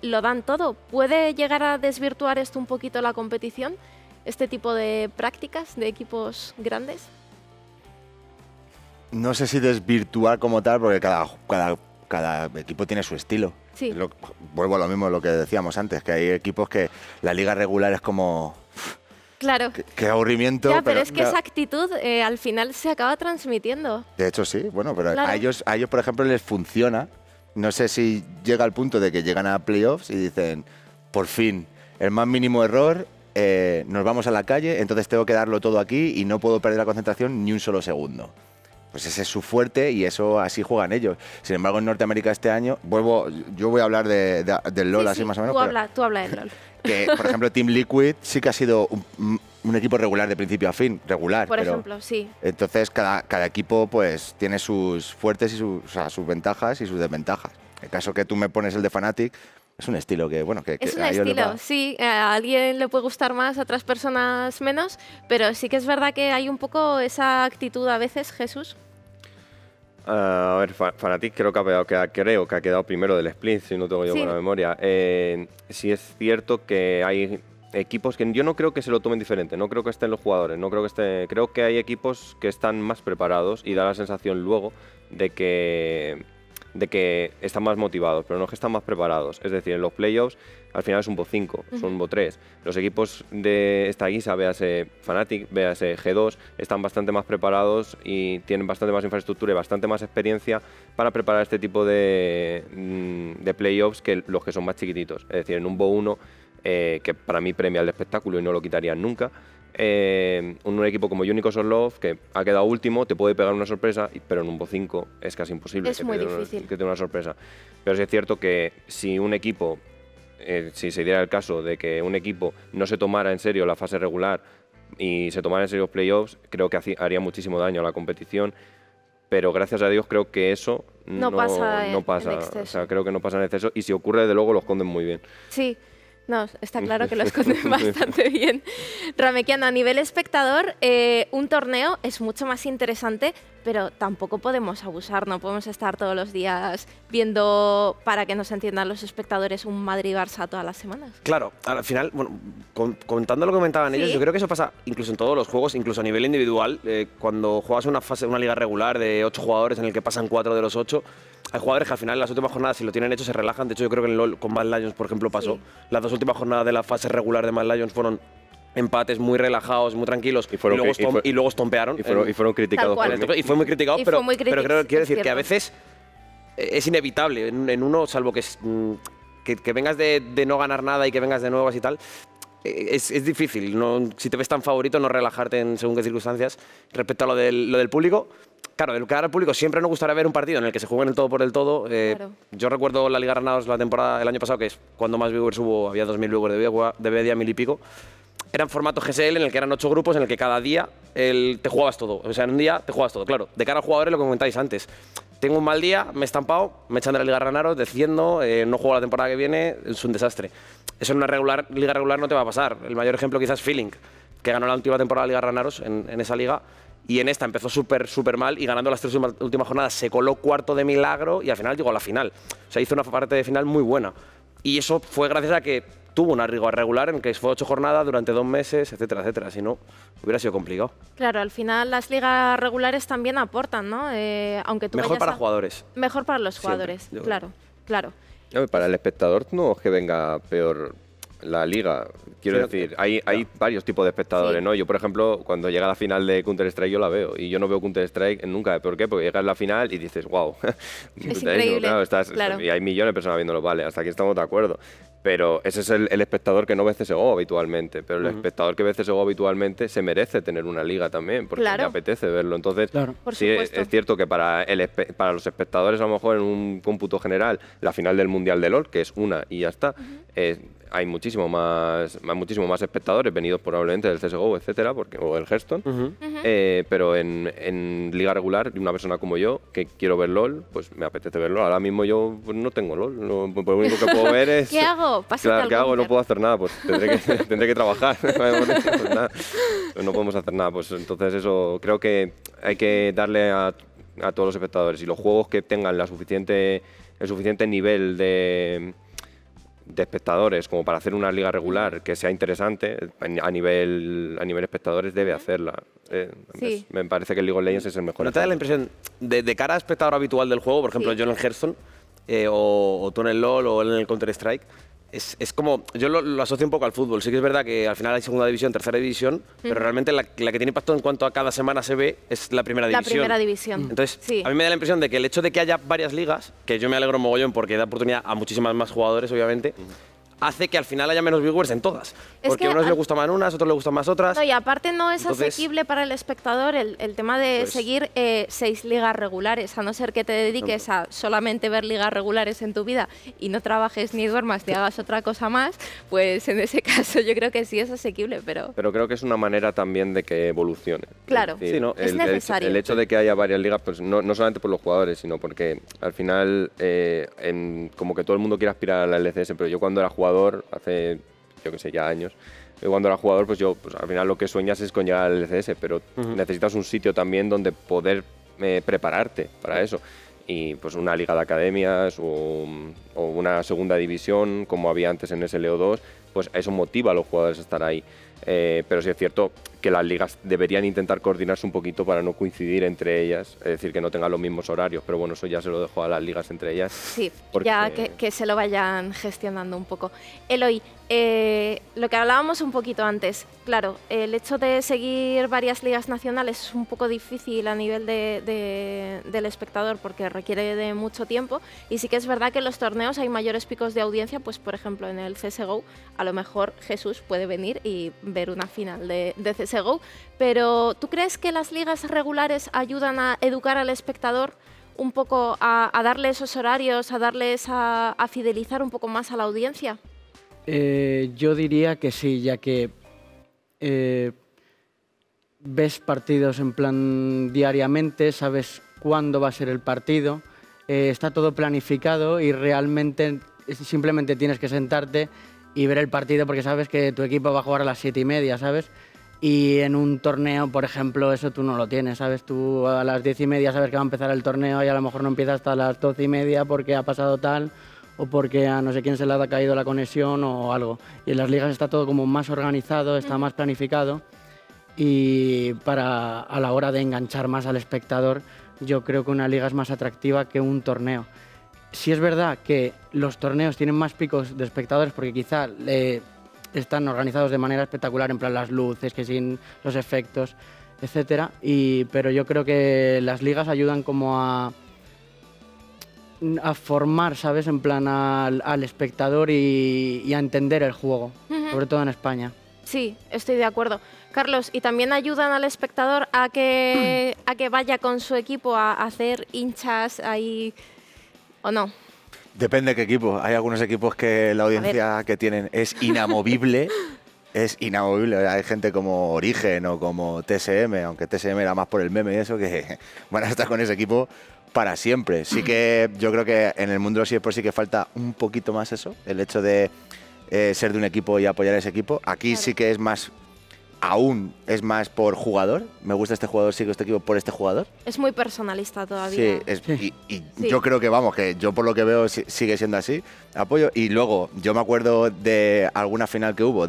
lo dan todo. ¿Puede llegar a desvirtuar esto un poquito la competición, este tipo de prácticas de equipos grandes? No sé si desvirtuar como tal, porque cada equipo tiene su estilo. Sí. Vuelvo a lo mismo, lo que decíamos antes, que hay equipos que la liga regular es como... Claro. Qué aburrimiento. Ya, pero es que esa actitud al final se acaba transmitiendo. De hecho, sí. Bueno, pero claro, a ellos, por ejemplo, les funciona. No sé si llega al punto de que llegan a playoffs y dicen, por fin, el más mínimo error, nos vamos a la calle, entonces tengo que darlo todo aquí y no puedo perder la concentración ni un solo segundo. Pues ese es su fuerte y eso así juegan ellos. Sin embargo, en Norteamérica este año, yo voy a hablar del LoL así más o menos. Tú habla del LoL. Que, por ejemplo, Team Liquid sí que ha sido un equipo regular de principio a fin, regular. Por ejemplo, sí. Entonces, cada equipo pues tiene sus fuertes y sus ventajas y sus desventajas. El caso que tú me pones el de Fnatic es un estilo que, bueno, que es un estilo, sí. A alguien le puede gustar más, a otras personas menos, pero sí que es verdad que hay un poco esa actitud a veces, Jesús. A ver, Fnatic creo que ha quedado primero del split, si no tengo yo buena memoria. Sí es cierto que hay equipos que yo no creo que se lo tomen diferente, no creo que estén los jugadores, creo que hay equipos que están más preparados y da la sensación luego de que están más motivados, pero no es que están más preparados. Es decir, en los playoffs al final es un bot 5, son un bot 3. Los equipos de esta guisa, véase Fnatic, véase G2, están bastante más preparados y tienen bastante más infraestructura y bastante más experiencia para preparar este tipo de playoffs que los que son más chiquititos. Es decir, en un bot 1, que para mí premia el espectáculo y no lo quitarían nunca, un equipo como Unicorns Love, que ha quedado último, te puede pegar una sorpresa, pero en un bot 5 es casi imposible que te dé una sorpresa. Pero sí es cierto que si un equipo, si se diera el caso de que un equipo no se tomara en serio la fase regular y se tomara en serio los playoffs, creo que haría muchísimo daño a la competición. Pero gracias a Dios creo que eso no pasa. En o sea, creo que no pasa en exceso, y si ocurre, de luego lo esconden muy bien. Sí. No, está claro que lo esconden bastante bien. Ramekian, a nivel espectador, un torneo es mucho más interesante pero tampoco podemos abusar, no podemos estar todos los días viendo, para que nos entiendan los espectadores, un Madrid-Barça todas las semanas. Claro, al final, bueno, contando lo que comentaban ellos, yo creo que eso pasa incluso en todos los juegos, incluso a nivel individual. Cuando juegas una liga regular de 8 jugadores en el que pasan 4 de los 8, hay jugadores que al final en las últimas jornadas, si lo tienen hecho, se relajan. De hecho, yo creo que en LoL con Mad Lions, por ejemplo, pasó. Las 2 últimas jornadas de la fase regular de Mad Lions fueron empates muy relajados, muy tranquilos, y luego estompearon. Y fueron criticados por eso. Y fue muy criticado, pero quiero decir que a veces es inevitable en uno, salvo que vengas de no ganar nada y que vengas de nuevas y tal. Es difícil, si te ves tan favorito, no relajarte en según qué circunstancias. Respecto a lo del público, claro, de lo que hará el público, siempre nos gustaría ver un partido en el que se jueguen el todo por el todo. Claro. Yo recuerdo la Liga Granados la temporada el año pasado, que es cuando más viewers hubo, había 2.000 viewers de media, 1.000 y pico. Era en formato GSL en el que eran 8 grupos, en el que cada día te jugabas todo. O sea, en un día te jugabas todo. Claro, de cara a jugadores, lo que comentáis antes. Tengo un mal día, me he estampado, me echan de la Liga Granados, desciendo, no juego la temporada que viene, es un desastre. Eso en una liga regular no te va a pasar. El mayor ejemplo quizás es Feeling, que ganó la última temporada de Liga Granados en esa liga, y en esta empezó súper mal, y ganando las 3 últimas jornadas se coló cuarto de milagro y al final llegó a la final. O sea, hizo una parte de final muy buena. Y eso fue gracias a que tuvo una liga regular en que fue 8 jornadas durante 2 meses, etcétera, etcétera. Si no, hubiera sido complicado. Claro, al final las ligas regulares también aportan, ¿no? Aunque tú mejor para jugadores. Mejor para los jugadores, siempre, claro. Para el espectador no es que venga peor la liga. Quiero decir, hay varios tipos de espectadores, ¿no? Yo, por ejemplo, cuando llega la final de Counter-Strike, yo la veo. Y yo no veo Counter-Strike nunca. ¿Por qué? Porque llegas a la final y dices, wow. Es increíble. Claro, y hay millones de personas viéndolo, vale, hasta aquí estamos de acuerdo. Pero ese es el espectador que no ve CSGO habitualmente. Pero el espectador que ve CSGO habitualmente se merece tener una liga también, porque le apetece verlo. Entonces, sí, es cierto que para los espectadores, a lo mejor en un cómputo general, la final del Mundial de LoL, que es una y ya está, hay muchísimo más espectadores venidos probablemente del CSGO, etcétera, o el Hearthstone. Pero en liga regular, una persona como yo, que quiero ver LoL, pues me apetece verlo. Ahora mismo yo pues, no tengo LoL. Lo único que puedo ver es... ¿Qué hago? Claro, ¿qué hago? No puedo hacer nada, pues tendré que trabajar. Pues nada, pues no podemos hacer nada. Pues entonces eso, creo que hay que darle a todos los espectadores. Y los juegos que tengan el suficiente nivel de espectadores como para hacer una liga regular que sea interesante a nivel espectadores, debe hacerla. Me parece que el League of Legends es el mejor. ¿No te da la impresión de cara a espectador habitual del juego, por ejemplo yo en el Hearthstone o tú en el LoL o en el Counter-Strike? Es como, yo lo asocio un poco al fútbol. Sí que es verdad que al final hay segunda división, tercera división, pero realmente la que tiene impacto en cuanto a cada semana se ve es la primera división. La primera división. Entonces, a mí me da la impresión de que el hecho de que haya varias ligas, que yo me alegro mogollón porque da oportunidad a muchísimas más jugadores, obviamente, hace que al final haya menos viewers en todas. Porque a unos les gustan más unas, a otros les gustan más otras. No, y aparte no es asequible para el espectador el tema de seguir 6 ligas regulares, a no ser que te dediques a solamente ver ligas regulares en tu vida y no trabajes ni duermas ni hagas otra cosa más, pues en ese caso yo creo que sí es asequible, pero creo que es una manera también de que evolucione. Claro, es decir, es necesario. El hecho de que haya varias ligas, pues no solamente por los jugadores, sino porque al final como que todo el mundo quiere aspirar a la LCS, pero yo cuando era jugador hace, yo que sé, ya años, cuando era jugador, pues al final lo que sueñas es con llegar al LCS, pero necesitas un sitio también donde poder prepararte para eso. Y pues una liga de academias o una segunda división, como había antes en SLO2, pues eso motiva a los jugadores a estar ahí. Pero sí es cierto que las ligas deberían intentar coordinarse un poquito para no coincidir entre ellas, es decir, que no tengan los mismos horarios, pero bueno, eso ya se lo dejo a las ligas entre ellas. Sí, ya que se lo vayan gestionando un poco. Eloy, lo que hablábamos un poquito antes, claro, el hecho de seguir varias ligas nacionales es un poco difícil a nivel del espectador porque requiere de mucho tiempo, y sí que es verdad que en los torneos hay mayores picos de audiencia, pues por ejemplo en el CSGO a lo mejor Jesús puede venir y ver una final de CSGO, pero ¿tú crees que las ligas regulares ayudan a educar al espectador un poco, a darle esos horarios, a fidelizar un poco más a la audiencia? Yo diría que sí, ya que ves partidos en plan diariamente, sabes cuándo va a ser el partido, está todo planificado y realmente simplemente tienes que sentarte y ver el partido porque sabes que tu equipo va a jugar a las 7:30, ¿sabes? Y en un torneo, por ejemplo, eso tú no lo tienes, ¿sabes? Tú a las 10:30 sabes que va a empezar el torneo y a lo mejor no empieza hasta las 12:30 porque ha pasado tal o porque a no sé quién se le ha caído la conexión o algo. Y en las ligas está todo como más organizado, está más planificado y a la hora de enganchar más al espectador, yo creo que una liga es más atractiva que un torneo. Sí es verdad que los torneos tienen más picos de espectadores porque quizá están organizados de manera espectacular, en plan las luces, que sin los efectos, etcétera. Pero yo creo que las ligas ayudan como a formar, ¿sabes? En plan al espectador y a entender el juego, sobre todo en España. Sí, estoy de acuerdo. Carlos, ¿y también ayudan al espectador a que vaya con su equipo a hacer hinchas ahí o no? Depende de qué equipo. Hay algunos equipos que la audiencia que tienen es inamovible. Es inamovible. Hay gente como Origen o como TSM, aunque TSM era más por el meme y eso, que van a estar con ese equipo para siempre. Sí que yo creo que en el mundo de los eSports sí que falta un poquito más eso, el hecho de ser de un equipo y apoyar a ese equipo. Aquí sí que es más... Aún es más por jugador. Me gusta este jugador, sigo este equipo por este jugador. Es muy personalista todavía. Sí, y yo creo que, vamos, que yo por lo que veo sigue siendo así. Apoyo. Y luego, yo me acuerdo de alguna final que hubo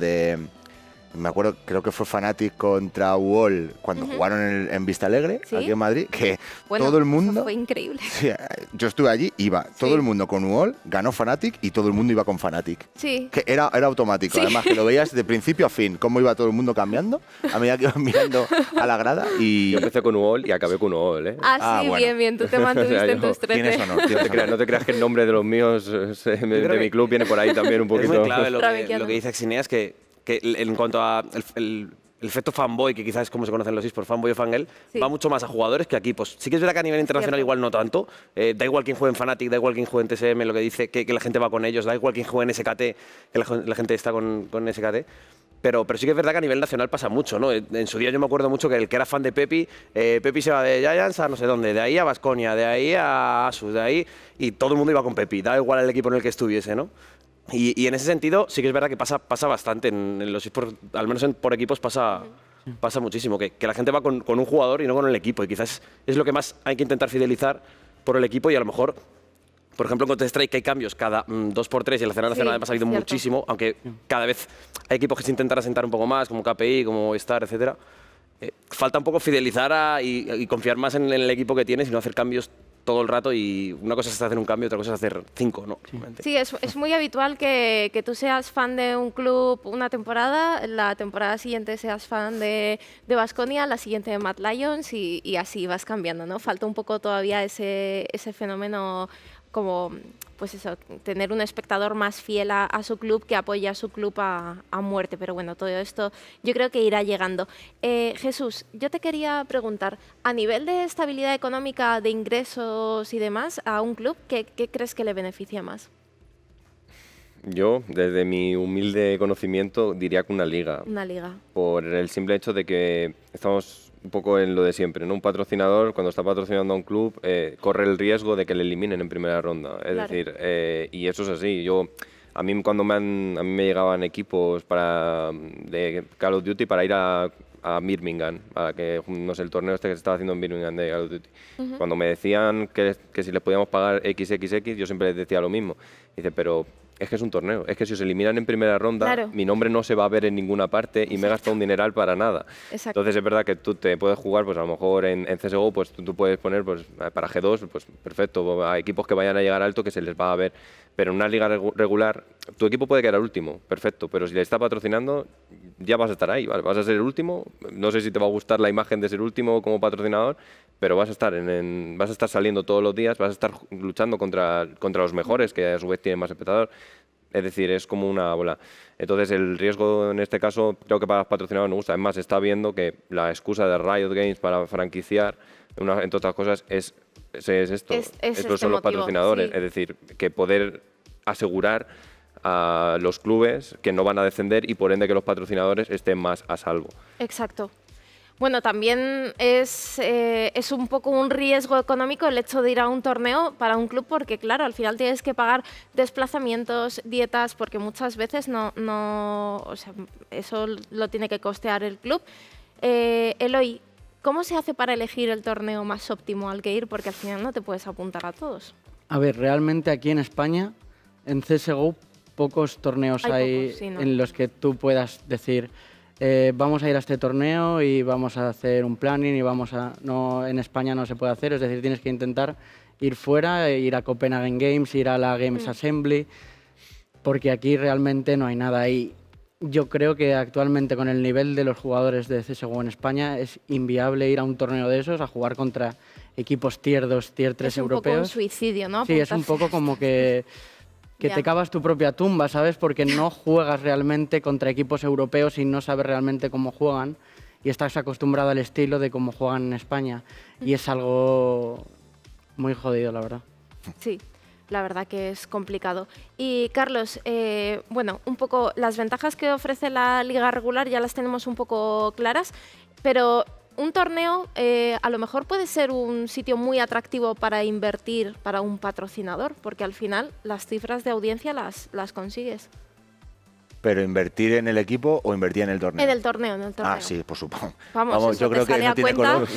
me acuerdo, creo que fue Fnatic contra Wall cuando jugaron en Vista Alegre, aquí en Madrid, que todo el mundo... Eso fue increíble. Sí, yo estuve allí, iba todo el mundo con Wall, ganó Fnatic y todo el mundo iba con Fnatic. Sí. Que era automático, además que lo veías de principio a fin, cómo iba todo el mundo cambiando a medida que iban mirando a la grada. Y yo empecé con Wall y acabé con Wall, ¿eh? Sí, bueno. Bien, tú te mantuviste en tus 13. Tienes honor, no te creas que el nombre de los míos, de mi club, viene por ahí también un poquito. Es muy clave lo que dice Xinea, es que en cuanto a el efecto fanboy, que quizás es como se conocen los eSports, fanboy o fangirl, va mucho más a jugadores que a equipos. Sí que es verdad que a nivel internacional igual no tanto. Da igual quién juegue en Fnatic, da igual quién juegue en TSM, lo que dice que la gente va con ellos, da igual quién juegue en SKT, que la gente está con SKT. Pero sí que es verdad que a nivel nacional pasa mucho, ¿no? En su día yo me acuerdo mucho que el que era fan de Pepi, Pepi se va de Giants a no sé dónde, de ahí a Baskonia, de ahí a Asus, de ahí... Y todo el mundo iba con Pepi, da igual el equipo en el que estuviese, ¿no? Y en ese sentido sí que es verdad que pasa bastante en los eSports, al menos por equipos pasa muchísimo, que la gente va con un jugador y no con el equipo, y quizás es lo que más hay que intentar fidelizar por el equipo. Y a lo mejor, por ejemplo, en Counter-Strike que hay cambios cada 2x3 y en la escena nacional además ha habido muchísimo, aunque cada vez hay equipos que se intentan asentar un poco más, como KPI, como Star, etcétera. Falta un poco fidelizar y confiar más en el equipo que tienes y no hacer cambios todo el rato, y una cosa es hacer un cambio, otra cosa es hacer 5, ¿no? Sí, es muy habitual que tú seas fan de un club una temporada, la temporada siguiente seas fan de Baskonia, la siguiente de Mad Lions y así vas cambiando, ¿no? Falta un poco todavía ese fenómeno, como, pues eso, tener un espectador más fiel a su club, que apoya a su club a muerte. Pero bueno, todo esto yo creo que irá llegando. Jesús, yo te quería preguntar, a nivel de estabilidad económica, de ingresos y demás, a un club, ¿qué crees que le beneficia más? Yo, desde mi humilde conocimiento, diría que una liga. Una liga. Por el simple hecho de que estamos un poco en lo de siempre, ¿no? Un patrocinador, cuando está patrocinando a un club, corre el riesgo de que le eliminen en primera ronda. Es decir, y eso es así. A mí cuando me llegaban equipos de Call of Duty para ir a Birmingham, a que, no sé, el torneo este que se estaba haciendo en Birmingham de Call of Duty. Cuando me decían que si les podíamos pagar XXX, yo siempre les decía lo mismo. Dice, pero es que es un torneo, es que si os eliminan en primera ronda, mi nombre no se va a ver en ninguna parte y me he gastado un dineral para nada. Entonces es verdad que tú te puedes jugar, pues a lo mejor en CSGO, pues tú puedes poner, pues para G2, pues perfecto, a equipos que vayan a llegar alto que se les va a ver. Pero en una liga regular, tu equipo puede quedar último, perfecto, pero si le está patrocinando, ya vas a estar ahí, ¿vale? Vas a ser el último. No sé si te va a gustar la imagen de ser último como patrocinador, pero vas a estar saliendo todos los días, vas a estar luchando contra los mejores, que a su vez tienen más espectador. Es decir, es como una bola. Entonces, el riesgo en este caso, creo que para los patrocinadores no gusta. Es más, se está viendo que la excusa de Riot Games para franquiciar, entre otras cosas, es esto. Estos son los patrocinadores. Sí. Es decir, que poder asegurar a los clubes que no van a descender y por ende que los patrocinadores estén más a salvo. Exacto. Bueno, también es un poco un riesgo económico el hecho de ir a un torneo para un club, porque claro, al final tienes que pagar desplazamientos, dietas, porque muchas veces o sea, eso lo tiene que costear el club. Eloy, ¿cómo se hace para elegir el torneo más óptimo al que ir? Porque al final no te puedes apuntar a todos. A ver, realmente aquí en España, en CSGO, pocos torneos hay pocos, sí, ¿no? en los que tú puedas decir vamos a ir a este torneo y vamos a hacer un planning y en España no se puede hacer, es decir, tienes que intentar ir fuera, ir a Copenhagen Games, ir a la Games Assembly, porque aquí realmente no hay nada. Y yo creo que actualmente con el nivel de los jugadores de CSGO en España es inviable ir a un torneo de esos a jugar contra equipos tier 2, tier 3 europeos. Es un poco un suicidio, ¿no? Sí, es un poco como que te cavas tu propia tumba, ¿sabes? Porque no juegas realmente contra equipos europeos y no sabes realmente cómo juegan y estás acostumbrado al estilo de cómo juegan en España y es algo muy jodido, la verdad. Sí, la verdad que es complicado. Y Carlos, bueno, un poco las ventajas que ofrece la liga regular ya las tenemos un poco claras, pero un torneo a lo mejor puede ser un sitio muy atractivo para invertir para un patrocinador, porque al final las cifras de audiencia las consigues. ¿Pero invertir en el equipo o invertir en el torneo? En el torneo, en el torneo. Ah, sí, por supuesto. Vamos, yo creo que no tiene color.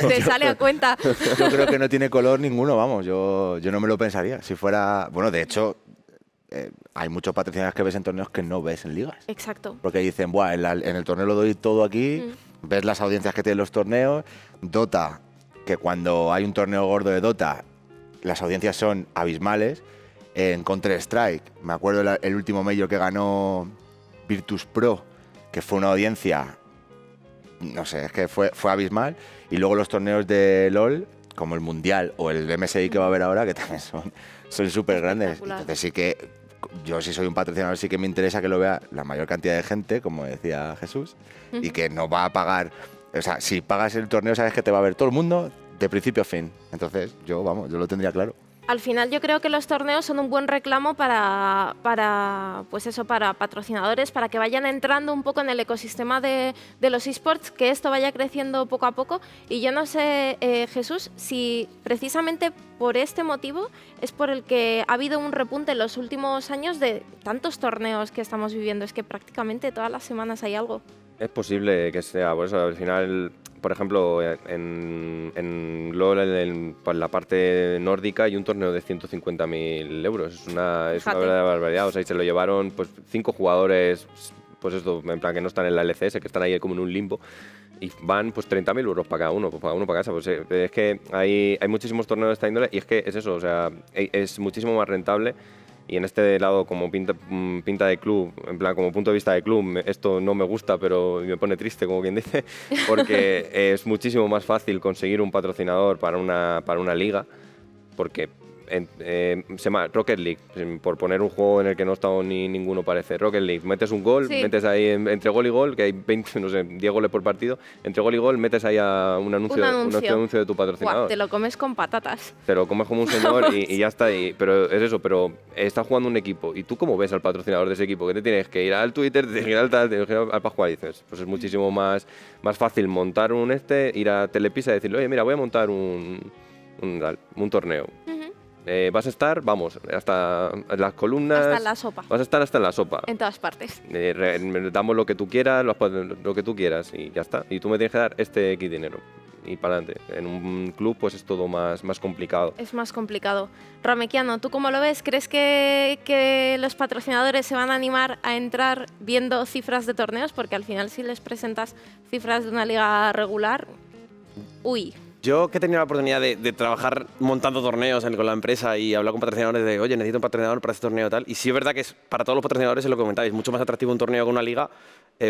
Te sale a cuenta. Yo creo que no tiene color ninguno, vamos. Yo no me lo pensaría. Si fuera... Bueno, de hecho, hay muchos patrocinadores que ves en torneos que no ves en ligas. Exacto. Porque dicen, buah, en el torneo lo doy todo aquí, ves las audiencias que tienen los torneos. Dota, que cuando hay un torneo gordo de Dota, las audiencias son abismales. En Counter-Strike, me acuerdo el último Major que ganó Virtus Pro, que fue una audiencia, no sé, es que fue abismal. Y luego los torneos de LoL, como el Mundial o el MSI que va a haber ahora, que también son súper grandes. Entonces sí que yo, si soy un patrocinador, sí que me interesa que lo vea la mayor cantidad de gente, como decía Jesús, y que no va a pagar... O sea, si pagas el torneo sabes que te va a ver todo el mundo de principio a fin. Entonces yo lo tendría claro. Al final yo creo que los torneos son un buen reclamo para patrocinadores, para que vayan entrando un poco en el ecosistema de los esports, que esto vaya creciendo poco a poco. Y yo no sé, Jesús, si precisamente por este motivo es por el que ha habido un repunte en los últimos años de tantos torneos que estamos viviendo. Es que prácticamente todas las semanas hay algo. Es posible que sea, por eso al final, por ejemplo, en LoL, en la parte nórdica, hay un torneo de 150.000 euros. Es una verdadera barbaridad. O sea, y se lo llevaron pues 5 jugadores, pues esto, en plan que no están en la LCS, que están ahí como en un limbo, y van pues 30.000 euros para cada uno, pues para uno para casa. Pues es que hay muchísimos torneos de esta índole y es que es eso, o sea, es muchísimo más rentable. Y en este lado, como pinta de club, en plan, como punto de vista de club, esto no me gusta, pero me pone triste, como quien dice, porque es muchísimo más fácil conseguir un patrocinador para una liga, porque se llama Rocket League, por poner un juego en el que no ha estado ni ninguno parece. Rocket League, metes un gol, metes ahí entre gol y gol, que hay 20, no sé, 10 goles por partido, entre gol y gol metes ahí a un anuncio de tu patrocinador. Guau, te lo comes con patatas. Te lo comes como un señor y ya está. Pero es eso, pero estás jugando un equipo y tú cómo ves al patrocinador de ese equipo, que te tienes que ir al Twitter, te tienes que ir al tal, tienes que ir al Pascual, dices, pues es muchísimo más fácil montar ir a Telepisa y decirle, oye, mira, voy a montar un torneo. Vas a estar, vamos, hasta las columnas... Hasta en la sopa. Vas a estar hasta en la sopa. En todas partes. Damos lo que tú quieras, lo que tú quieras y ya está. Y tú me tienes que dar este X dinero. Y para adelante. En un club pues es todo más complicado. Es más complicado. Ramequiano, ¿tú cómo lo ves? ¿Crees que los patrocinadores se van a animar a entrar viendo cifras de torneos? Porque al final si les presentas cifras de una liga regular... Uy... Yo que he tenido la oportunidad de trabajar montando torneos con la empresa y hablar con patrocinadores de, oye, necesito un patrocinador para este torneo y tal. Y sí es verdad que es, para todos los patrocinadores, es lo que comentáis, mucho más atractivo un torneo que una liga,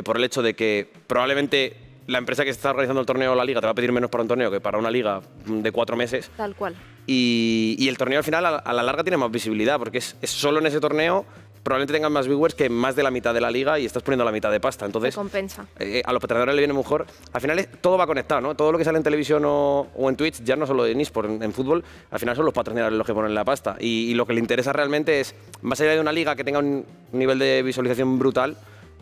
por el hecho de que probablemente la empresa que está organizando el torneo o la liga te va a pedir menos para un torneo que para una liga de 4 meses. Tal cual. Y el torneo al final, a la larga, tiene más visibilidad, porque es solo en ese torneo probablemente tengan más viewers que más de la mitad de la liga y estás poniendo la mitad de pasta. Entonces, se compensa. A los patrocinadores le viene mejor. Al final todo va conectado, ¿no? Todo lo que sale en televisión o en Twitch, ya no solo en eSport, en fútbol, al final son los patrocinadores los que ponen la pasta. Y lo que le interesa realmente es, más allá de una liga que tenga un nivel de visualización brutal,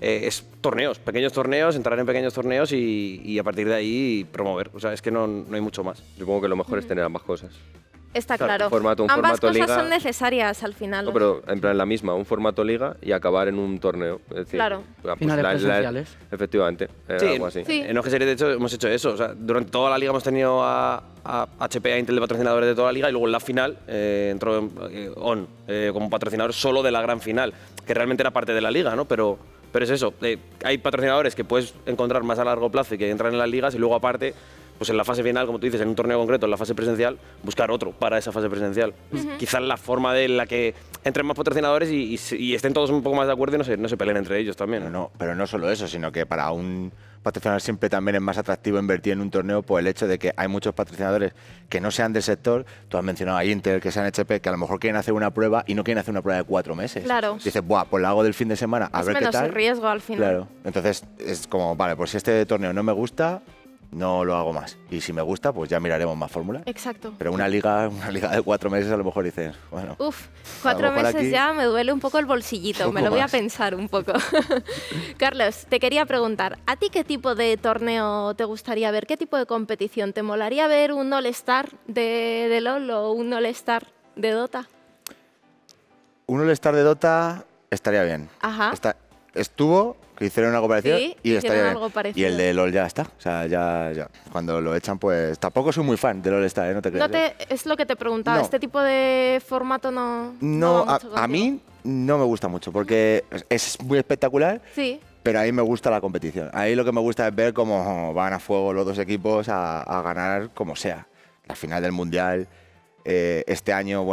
es torneos, pequeños torneos, entrar en pequeños torneos y a partir de ahí promover. O sea, es que no hay mucho más. Supongo que lo mejor es tener ambas cosas. Está claro. Un Ambas formato cosas liga, son necesarias al final. No, pero en plan la misma, un formato liga y acabar en un torneo. Es decir, claro. Pues finales presenciales. Efectivamente, sí, algo así. Sí. En OG Series, de hecho, hemos hecho eso. O sea, durante toda la liga hemos tenido a HP, a Intel de patrocinadores de toda la liga y luego en la final entró ON como patrocinador solo de la gran final, que realmente era parte de la liga, ¿no? Pero es eso, hay patrocinadores que puedes encontrar más a largo plazo y que entran en las ligas y luego aparte, pues en la fase final, como tú dices, en un torneo concreto, en la fase presencial, buscar otro para esa fase presencial. Quizás la forma de la que entren más patrocinadores y estén todos un poco más de acuerdo y no se peleen entre ellos también. No, pero no solo eso, sino que para un patrocinador siempre también es más atractivo invertir en un torneo por el hecho de que hay muchos patrocinadores que no sean del sector. Tú has mencionado a Intel, que sean HP, que a lo mejor quieren hacer una prueba y no quieren hacer una prueba de 4 meses. Claro. Dices, buah, pues la hago del fin de semana, a ver qué tal. Es menos riesgo al final. Claro. Entonces es como, vale, pues si este torneo no me gusta, no lo hago más. Y si me gusta, pues ya miraremos más fórmulas. Exacto. Pero una liga de 4 meses a lo mejor dices, bueno. Uf, 4 meses aquí, ya me duele un poco el bolsillito, me lo voy a pensar un poco. Carlos, te quería preguntar, ¿a ti qué tipo de torneo te gustaría ver? ¿Qué tipo de competición? ¿Te molaría ver un All-Star de LoL o un All-Star de Dota? Un All-Star de Dota estaría bien. Ajá. Estuvo, que hicieron algo parecido Sí, y estaría bien. algo parecido. Y el de LoL ya está. O sea, ya. Cuando lo echan, pues tampoco soy muy fan del All-Star, no te creas. Es lo que te preguntaba, No. este tipo de formato no No, va mucho a mí no me gusta mucho porque es muy espectacular. Sí. Pero ahí me gusta la competición. Ahí lo que me gusta es ver cómo van a fuego los dos equipos a ganar como sea. La final del Mundial, este año,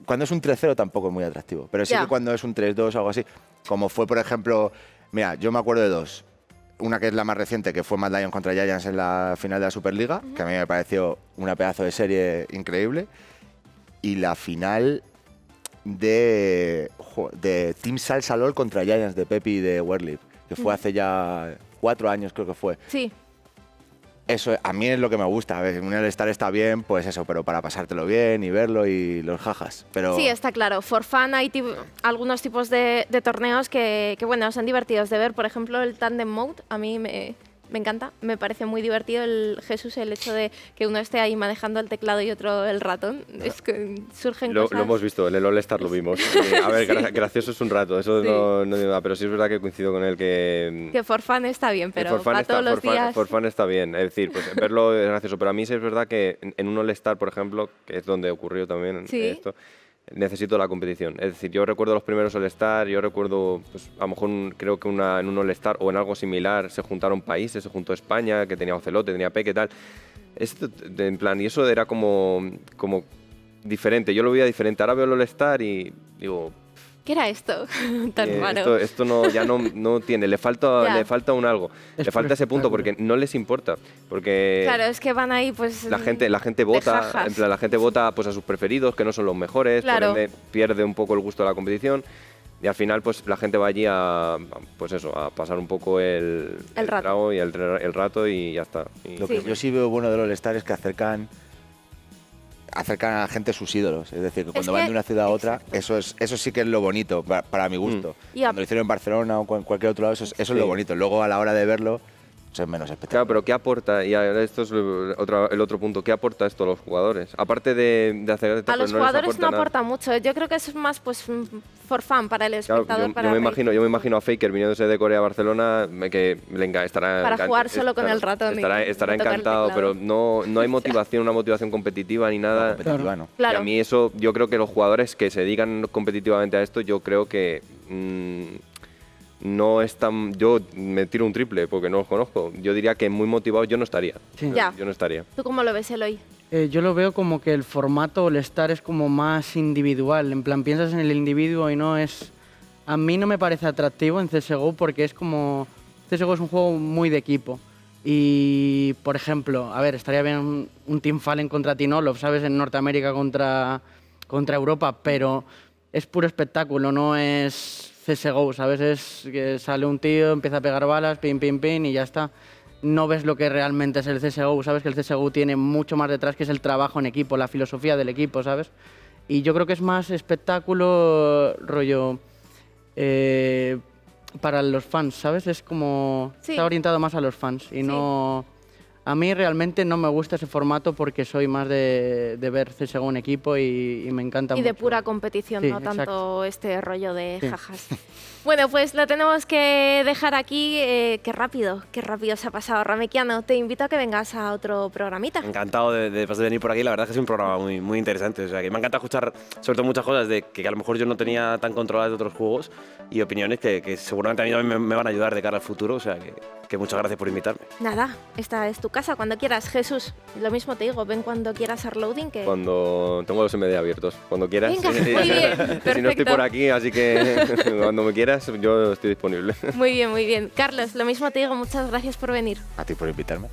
cuando es un 3-0 tampoco es muy atractivo. Pero sí Ya. que cuando es un 3-2 o algo así, como fue, por ejemplo, mira, yo me acuerdo de dos. Una que es la más reciente, que fue Mad Lions contra Giants en la final de la Superliga, que a mí me pareció una pedazo de serie increíble. Y la final de Team Salsa LOL contra Giants de Pepi y de Werlip, que fue hace ya 4 años, creo que fue. Sí. Eso a mí es lo que me gusta. A ver, un All-Star está bien, pues eso, pero para pasártelo bien y verlo y los jajas. Pero Sí, está claro. For fun hay algunos tipos de torneos que, bueno, son divertidos de ver. Por ejemplo, el Tandem Mode, a mí me encanta. Me parece muy divertido el hecho de que uno esté ahí manejando el teclado y otro el ratón. Es que surgen cosas... Lo hemos visto, en el All-Star lo vimos. A ver, gracioso es un rato, eso Sí. no digo nada, pero sí es verdad que coincido con él que... Que for fun está bien, pero For fun para todos los días... For fun está bien, es decir, pues verlo es gracioso, pero a mí sí es verdad que en un All-Star, por ejemplo, que es donde ocurrió también Sí. esto, necesito la competición. Es decir, yo recuerdo los primeros All-Star, yo recuerdo, pues, a lo mejor creo que en un All-Star o en algo similar se juntaron países, se juntó España, que tenía Ocelote, tenía Peque y tal. En plan, y eso era como diferente, yo lo veía diferente. Ahora veo el All-Star y digo... ¿Qué era esto? Tan raro. Esto ya no tiene, le falta un algo. Le falta ese punto porque no les importa. Porque Claro, es que van ahí pues... la gente vota, jajas. en plan, la gente vota pues a sus preferidos, que no son los mejores, Claro. por ende pierde un poco el gusto de la competición. Y al final, pues la gente va allí a pasar un poco el rato. trago y el rato y ya está. Y lo que yo sí veo bueno del All-Star es que acercan a la gente sus ídolos. Es decir, que cuando van de una ciudad a otra, eso sí que es lo bonito para mi gusto. Cuando lo hicieron en Barcelona o en cualquier otro lado, eso es lo bonito. Luego, a la hora de verlo, es menos espectacular. Claro, pero ¿qué aporta? Y esto es el otro punto. ¿Qué aporta esto a los jugadores? Aparte de hacer... A los jugadores no aporta mucho. Yo creo que eso es más pues for fun para el Claro, espectador. yo me imagino a Faker viniéndose de Corea a Barcelona que estará Para jugar solo con el ratón. Estará encantado, pero no hay motivación, una motivación competitiva ni nada. Claro. Y a mí eso, yo creo que los jugadores que se dedican competitivamente a esto, yo creo que no están... Yo me tiro un triple porque no los conozco. Yo diría que muy motivado yo no estaría. Sí. Ya. Yo no estaría. ¿Tú cómo lo ves, Eloy? Yo lo veo como que el formato All-Star es como más individual. En plan, piensas en el individuo y no es... A mí no me parece atractivo en CSGO porque es como... CSGO es un juego muy de equipo. Y, por ejemplo, a ver, estaría bien un Team Fallen contra Team Olof, ¿sabes? En Norteamérica contra Europa, pero es puro espectáculo, no es CSGO, ¿sabes? Es que sale un tío, empieza a pegar balas, pin, pin, pin y ya está. No ves lo que realmente es el CSGO, ¿sabes? Que el CSGO tiene mucho más detrás, que es el trabajo en equipo, la filosofía del equipo, ¿sabes? Y yo creo que es más espectáculo, rollo... para los fans, ¿sabes? Es como... Sí. Está orientado más a los fans y no... A mí realmente no me gusta ese formato porque soy más de ver CSGO en equipo y me encanta mucho. Y de pura competición, Sí, no tanto exacto. este rollo de Sí. jajas. Bueno, pues lo tenemos que dejar aquí. Qué rápido se ha pasado. Ramequiano, te invito a que vengas a otro programita. Encantado de venir por aquí, la verdad es que es un programa muy interesante, o sea, que me encanta escuchar sobre todo muchas cosas de que a lo mejor yo no tenía tan controladas de otros juegos y opiniones que seguramente a mí también me van a ayudar de cara al futuro, o sea, que muchas gracias por invitarme. Nada, esta es tu casa cuando quieras. Jesús, lo mismo te digo, ven cuando quieras a Reloading. Que... Cuando tengo los MD abiertos, cuando quieras. Venga, muy bien, perfecto. Si no estoy por aquí, así que cuando me quieras, yo estoy disponible. Muy bien, muy bien. Carlos, lo mismo te digo, muchas gracias por venir. A ti por invitarme.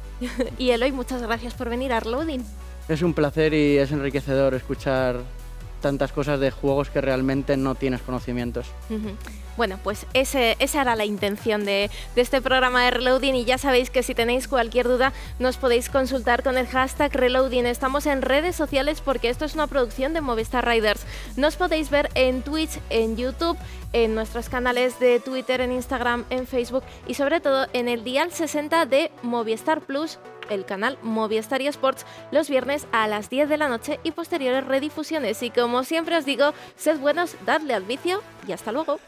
Y Eloy, muchas gracias por venir a Reloading. Es un placer y es enriquecedor escuchar tantas cosas de juegos que realmente no tienes conocimientos. Bueno, pues esa era la intención de este programa de Reloading y ya sabéis que si tenéis cualquier duda nos podéis consultar con el hashtag Reloading. Estamos en redes sociales porque esto es una producción de Movistar Riders. Nos podéis ver en Twitch, en YouTube, en nuestros canales de Twitter, en Instagram, en Facebook y sobre todo en el dial 60 de Movistar Plus, el canal Movistar eSports, los viernes a las 10 de la noche y posteriores redifusiones. Y como siempre os digo, sed buenos, dadle al vicio y hasta luego.